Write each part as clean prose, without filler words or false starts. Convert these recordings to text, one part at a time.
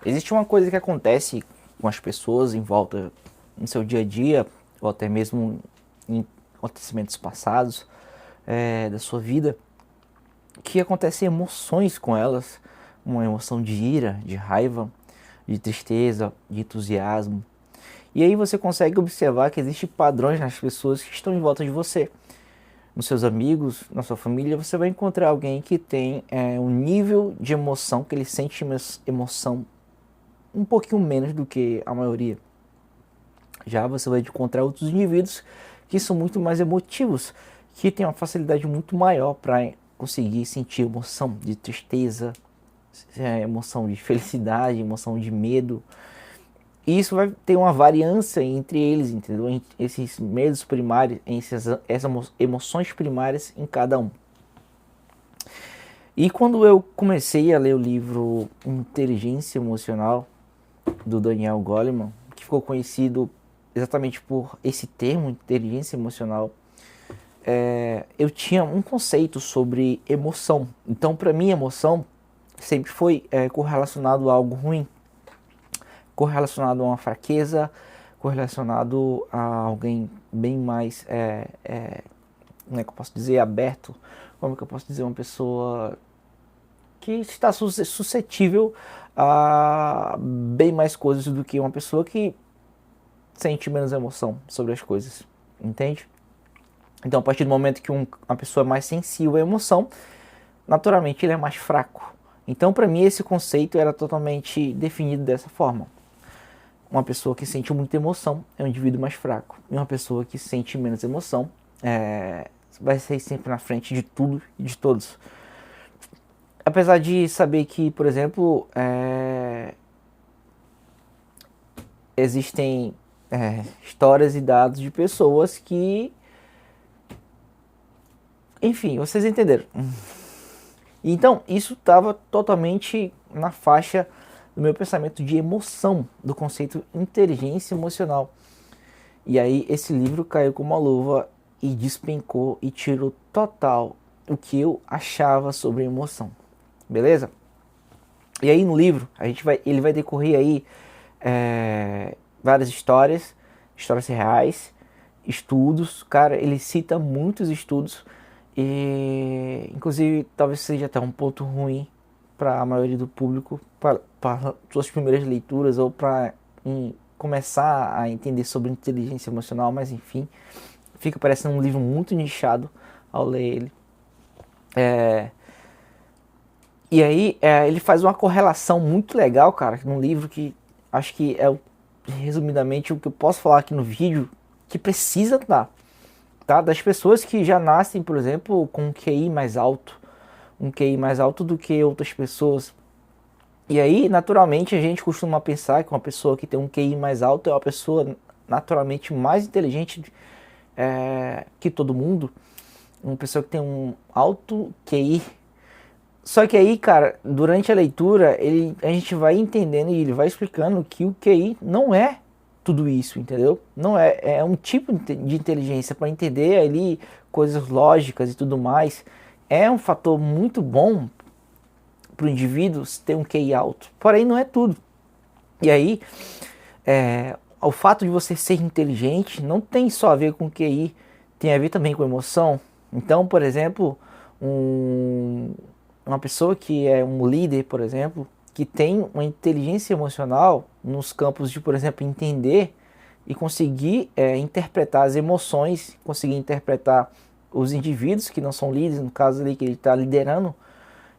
Existe uma coisa que acontece com as pessoas em volta no seu dia a dia, ou até mesmo em acontecimentos passados da sua vida, que acontecem emoções com elas, uma emoção de ira, de raiva, de tristeza, de entusiasmo. E aí você consegue observar que existem padrões nas pessoas que estão em volta de você. Nos seus amigos, na sua família, você vai encontrar alguém que tem um nível de emoção, que ele sente emoção um pouquinho menos do que a maioria. Já você vai encontrar outros indivíduos que são muito mais emotivos, que têm uma facilidade muito maior para conseguir sentir emoção de tristeza, emoção de felicidade, emoção de medo. E isso vai ter uma variância entre eles, entendeu? Esses medos primários, essas emoções primárias em cada um. E quando eu comecei a ler o livro Inteligência Emocional, do Daniel Goleman, que ficou conhecido exatamente por esse termo, inteligência emocional, eu tinha um conceito sobre emoção. Então, para mim, emoção sempre foi correlacionado a algo ruim, correlacionado a uma fraqueza, correlacionado a alguém bem mais, como é que eu posso dizer, aberto, como é que eu posso dizer, uma pessoa que está suscetível a bem mais coisas do que uma pessoa que sente menos emoção sobre as coisas, entende? Então, a partir do momento que uma pessoa é mais sensível à emoção, naturalmente ele é mais fraco. Então, para mim, esse conceito era totalmente definido dessa forma. Uma pessoa que sente muita emoção é um indivíduo mais fraco. E uma pessoa que sente menos emoção vai ser sempre na frente de tudo e de todos. Apesar de saber que, por exemplo, existem histórias e dados de pessoas que, enfim, vocês entenderam. Então, isso estava totalmente na faixa do meu pensamento de emoção, do conceito inteligência emocional. E aí esse livro caiu como uma luva e despencou e tirou total o que eu achava sobre emoção. Beleza? E aí no livro ele vai decorrer aí várias histórias reais, estudos. Cara, ele cita muitos estudos e inclusive talvez seja até um ponto ruim para a maioria do público, para suas primeiras leituras ou para começar a entender sobre inteligência emocional, mas enfim, fica parecendo um livro muito nichado ao ler ele. E aí ele faz uma correlação muito legal, cara, num livro que acho que resumidamente o que eu posso falar aqui no vídeo, que precisa dar, tá? Das pessoas que já nascem, por exemplo, com um QI mais alto, um QI mais alto do que outras pessoas. E aí, naturalmente, a gente costuma pensar que uma pessoa que tem um QI mais alto é uma pessoa naturalmente mais inteligente que todo mundo, uma pessoa que tem um alto QI. Só que aí, cara, durante a leitura, a gente vai entendendo e ele vai explicando que o QI não é tudo isso, entendeu? Não é um tipo de inteligência para entender ali coisas lógicas e tudo mais. É um fator muito bom para o indivíduo ter um QI alto, porém não é tudo. E aí, o fato de você ser inteligente não tem só a ver com QI, tem a ver também com emoção. Então, por exemplo, uma pessoa que é um líder, por exemplo, que tem uma inteligência emocional nos campos de, por exemplo, entender e conseguir interpretar as emoções, conseguir interpretar os indivíduos que não são líderes, no caso ali que ele está liderando,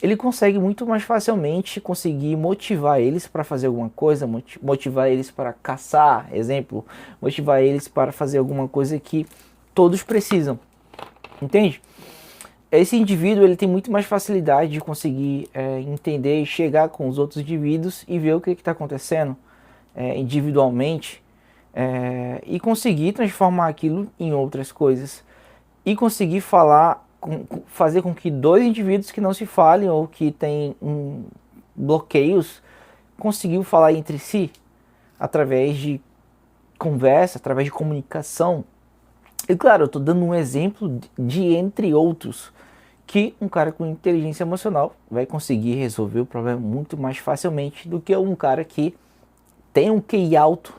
ele consegue muito mais facilmente conseguir motivar eles para fazer alguma coisa, motivar eles para caçar, exemplo, motivar eles para fazer alguma coisa que todos precisam, entende? Esse indivíduo ele tem muito mais facilidade de conseguir entender e chegar com os outros indivíduos e ver o que está acontecendo individualmente e conseguir transformar aquilo em outras coisas e conseguir fazer com que dois indivíduos que não se falem ou que têm bloqueios conseguiam falar entre si através de conversa, através de comunicação. E claro, eu estou dando um exemplo de entre outros que um cara com inteligência emocional vai conseguir resolver o problema muito mais facilmente do que um cara que tem um QI alto,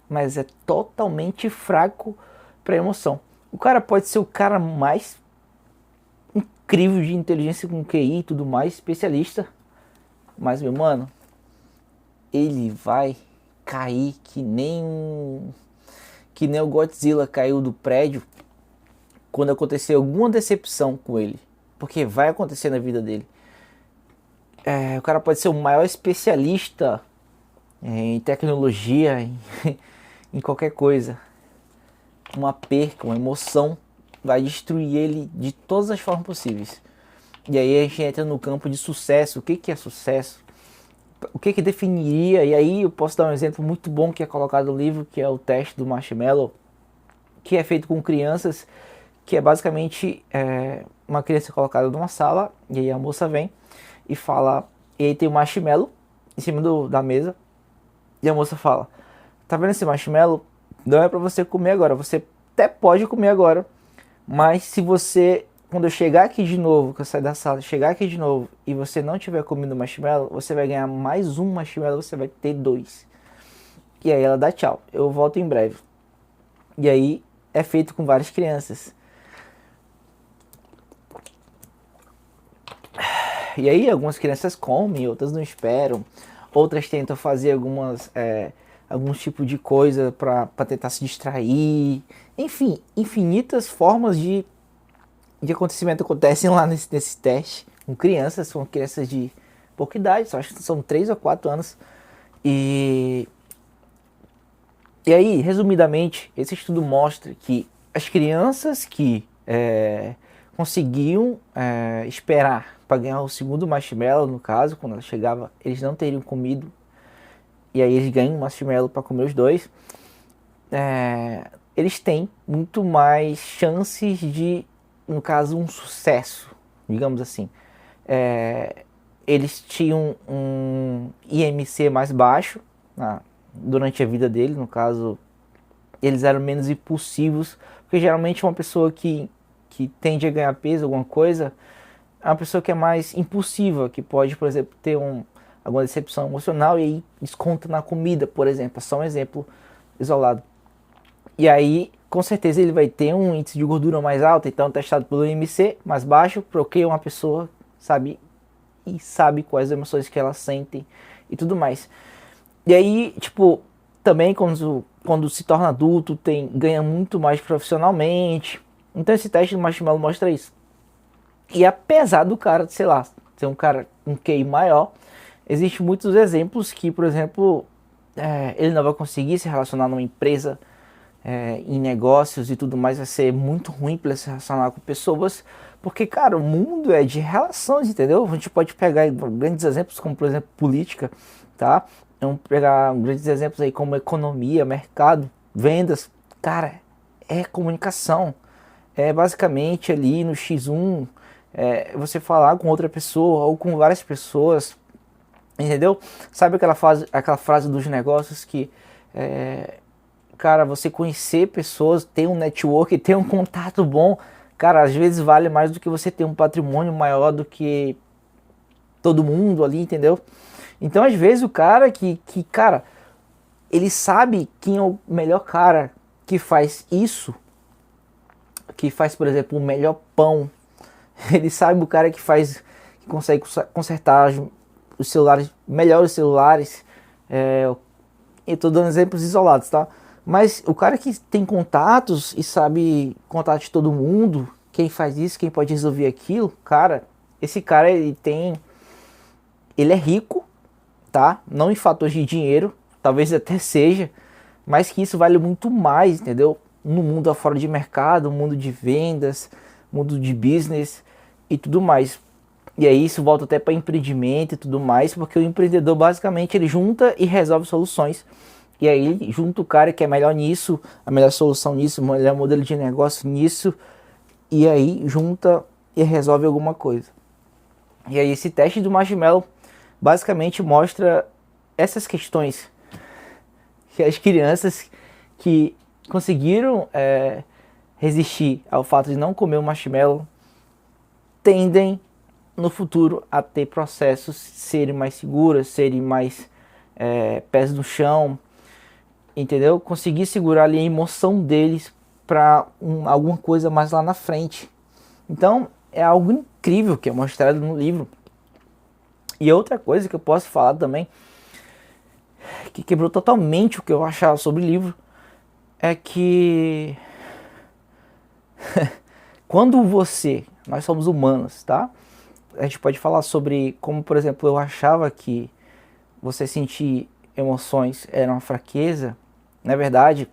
mas é totalmente fraco para emoção. O cara pode ser o cara mais incrível de inteligência com QI e tudo mais, especialista, mas meu mano, ele vai cair que nem o Godzilla caiu do prédio quando acontecer alguma decepção com ele, porque vai acontecer na vida dele. O cara pode ser o maior especialista em tecnologia, em qualquer coisa. Uma perca, uma emoção vai destruir ele de todas as formas possíveis. E aí a gente entra no campo de sucesso. O que é sucesso? O que definiria? E aí eu posso dar um exemplo muito bom que é colocado no livro, que é o teste do marshmallow, que é feito com crianças, que é basicamente uma criança colocada numa sala, e aí a moça vem e fala, e aí tem o marshmallow em cima da mesa, e a moça fala, tá vendo esse marshmallow? Não é pra você comer agora, você até pode comer agora, mas se você, quando eu chegar aqui de novo, que eu sair da sala, chegar aqui de novo, e você não tiver comido marshmallow, você vai ganhar mais um marshmallow, você vai ter 2. E aí ela dá tchau, eu volto em breve. E aí é feito com várias crianças. E aí algumas crianças comem, outras não esperam, outras tentam fazer alguns tipos de coisa para tentar se distrair. Enfim, infinitas formas de acontecimento acontecem lá nesse teste com crianças, são crianças de pouca idade, acho que são 3 ou 4 anos. E aí, resumidamente, esse estudo mostra que as crianças que conseguiam esperar para ganhar o segundo marshmallow, no caso, quando ela chegava, eles não teriam comido, e aí eles ganham um marshmallow para comer os 2, eles têm muito mais chances de, no caso, um sucesso, digamos assim. Eles tinham um IMC mais baixo durante a vida deles, no caso, eles eram menos impulsivos, porque geralmente uma pessoa que tende a ganhar peso, alguma coisa, é uma pessoa que é mais impulsiva, que pode, por exemplo, ter alguma decepção emocional e aí desconta na comida, por exemplo, é só um exemplo isolado. E aí, com certeza, ele vai ter um índice de gordura mais alto, então testado pelo IMC mais baixo, porque uma pessoa sabe quais emoções que elas sentem e tudo mais. E aí, tipo, também quando se torna adulto, ganha muito mais profissionalmente. Então esse teste do marshmallow mostra isso. E apesar do cara, sei lá, ser um cara com QI maior, existem muitos exemplos que, por exemplo, ele não vai conseguir se relacionar numa empresa, em negócios e tudo mais, vai ser muito ruim para ele se relacionar com pessoas, porque, cara, o mundo é de relações, entendeu? A gente pode pegar grandes exemplos como, por exemplo, política, tá? Vamos pegar grandes exemplos aí como economia, mercado, vendas. Cara, é comunicação. É basicamente ali no X1, você falar com outra pessoa ou com várias pessoas, entendeu? Sabe aquela frase dos negócios que, cara, você conhecer pessoas, ter um network, ter um contato bom, cara, às vezes vale mais do que você ter um patrimônio maior do que todo mundo ali, entendeu? Então, às vezes, o cara cara, ele sabe quem é o melhor cara que faz isso, que faz, por exemplo, o melhor pão. Ele sabe o cara que consegue consertar os celulares, melhores celulares. Eu tô dando exemplos isolados, tá? Mas o cara que tem contatos e sabe contato de todo mundo, quem faz isso, quem pode resolver aquilo, cara, esse cara ele é rico, tá? Não em fatores de dinheiro, talvez até seja, mas que isso vale muito mais, entendeu? No mundo afora de mercado, mundo de vendas, mundo de business e tudo mais. E aí isso volta até para empreendimento e tudo mais, porque o empreendedor basicamente ele junta e resolve soluções. E aí junta o cara que é melhor nisso, a melhor solução nisso, o melhor modelo de negócio nisso, e aí junta e resolve alguma coisa. E aí esse teste do marshmallow basicamente mostra essas questões que as crianças que conseguiram resistir ao fato de não comer o marshmallow tendem no futuro a ter processos serem mais seguros, serem mais pés no chão, entendeu? Conseguir segurar ali a emoção deles para alguma coisa mais lá na frente. Então é algo incrível que é mostrado no livro. E outra coisa que eu posso falar também, que quebrou totalmente o que eu achava sobre o livro, é que quando nós somos humanos, tá? A gente pode falar sobre como, por exemplo, eu achava que você sentir emoções era uma fraqueza. Na verdade,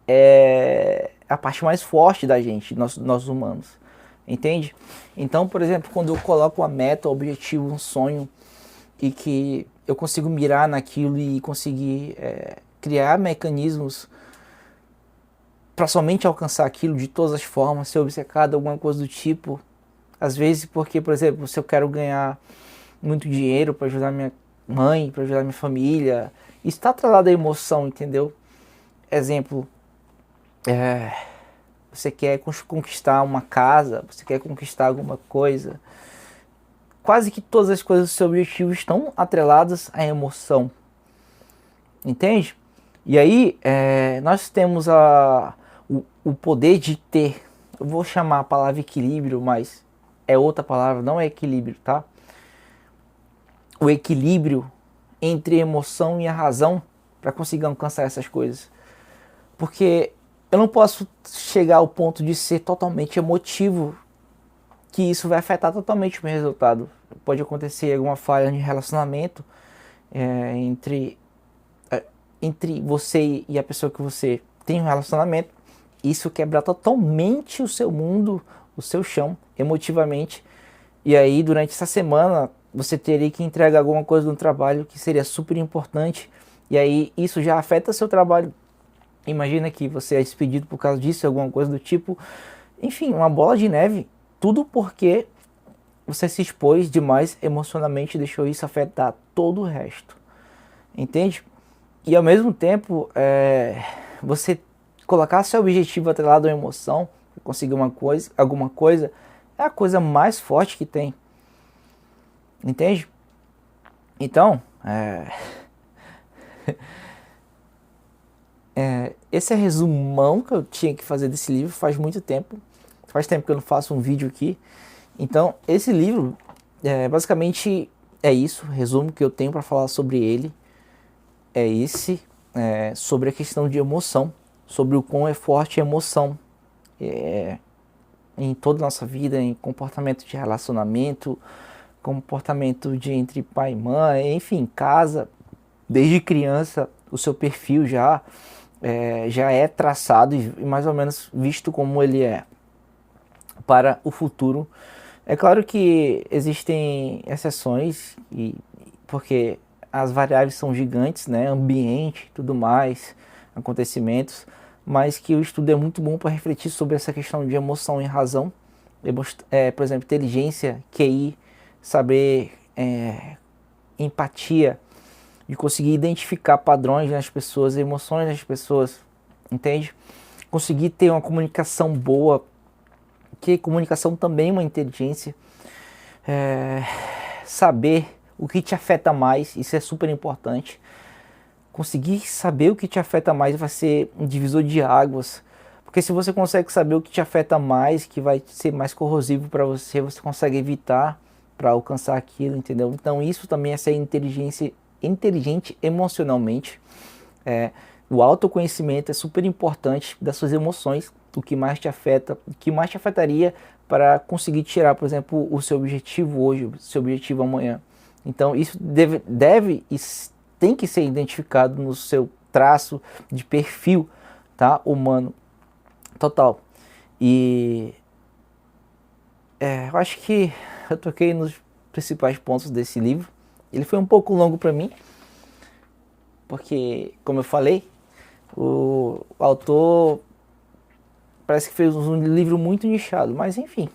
é a parte mais forte da gente, nós humanos, entende? Então, por exemplo, quando eu coloco uma meta, um objetivo, um sonho, e que eu consigo mirar naquilo e conseguir criar mecanismos para somente alcançar aquilo de todas as formas, ser obcecado, alguma coisa do tipo. Às vezes porque, por exemplo, se eu quero ganhar muito dinheiro para ajudar minha mãe, para ajudar minha família, isso está atrelado à emoção, entendeu? Exemplo, você quer conquistar uma casa, você quer conquistar alguma coisa. Quase que todas as coisas do seu objetivo estão atreladas à emoção, entende? E aí nós temos o poder de ter, eu vou chamar a palavra equilíbrio, mas é outra palavra, não é equilíbrio, tá? O equilíbrio entre a emoção e a razão para conseguir alcançar essas coisas. Porque eu não posso chegar ao ponto de ser totalmente emotivo, que isso vai afetar totalmente o meu resultado. Pode acontecer alguma falha de relacionamento entre você e a pessoa que você tem um relacionamento. Isso quebra totalmente o seu mundo, o seu chão, emotivamente. E aí, durante essa semana, você teria que entregar alguma coisa no trabalho que seria super importante. E aí, isso já afeta seu trabalho. Imagina que você é despedido por causa disso, alguma coisa do tipo. Enfim, uma bola de neve. Tudo porque você se expôs demais emocionalmente e deixou isso afetar todo o resto. Entende? E ao mesmo tempo, você colocar seu objetivo atrelado à emoção, conseguir alguma coisa, é a coisa mais forte que tem. Entende? Então, esse é resumão que eu tinha que fazer desse livro. Faz muito tempo. Faz tempo que eu não faço um vídeo aqui. Então, esse livro, basicamente é isso. O resumo que eu tenho para falar sobre ele é esse. Sobre a questão de emoção. Sobre o quão é forte a emoção. Em toda a nossa vida, em comportamento de relacionamento, comportamento de entre pai e mãe, enfim, casa. Desde criança, o seu perfil já é traçado e mais ou menos visto como ele é para o futuro. É claro que existem exceções, porque as variáveis são gigantes, né? Ambiente, tudo mais, acontecimentos, mas que o estudo é muito bom para refletir sobre essa questão de emoção e razão. Por exemplo, inteligência, QI, saber empatia, de conseguir identificar padrões nas pessoas, emoções das pessoas, entende? Conseguir ter uma comunicação boa, que comunicação também é uma inteligência. Saber o que te afeta mais, isso é super importante. Conseguir saber o que te afeta mais vai ser um divisor de águas, porque se você consegue saber o que te afeta mais, que vai ser mais corrosivo para você, você consegue evitar para alcançar aquilo, entendeu? Então isso também é ser inteligente emocionalmente. O autoconhecimento é super importante das suas emoções, o que mais te afeta, o que mais te afetaria para conseguir tirar, por exemplo, o seu objetivo hoje, o seu objetivo amanhã. Então isso deve e tem que ser identificado no seu traço de perfil, tá? Humano total. E eu acho que eu toquei nos principais pontos desse livro. Ele foi um pouco longo para mim, porque, como eu falei, o autor parece que fez um livro muito nichado, mas enfim,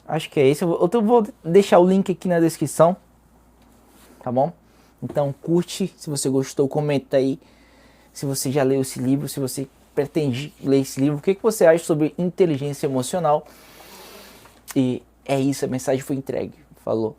acho que é isso. Eu vou deixar o link aqui na descrição, tá bom? Então curte, se você gostou, comenta aí se você já leu esse livro, se você pretende ler esse livro, o que você acha sobre inteligência emocional. E é isso, a mensagem foi entregue. Falou.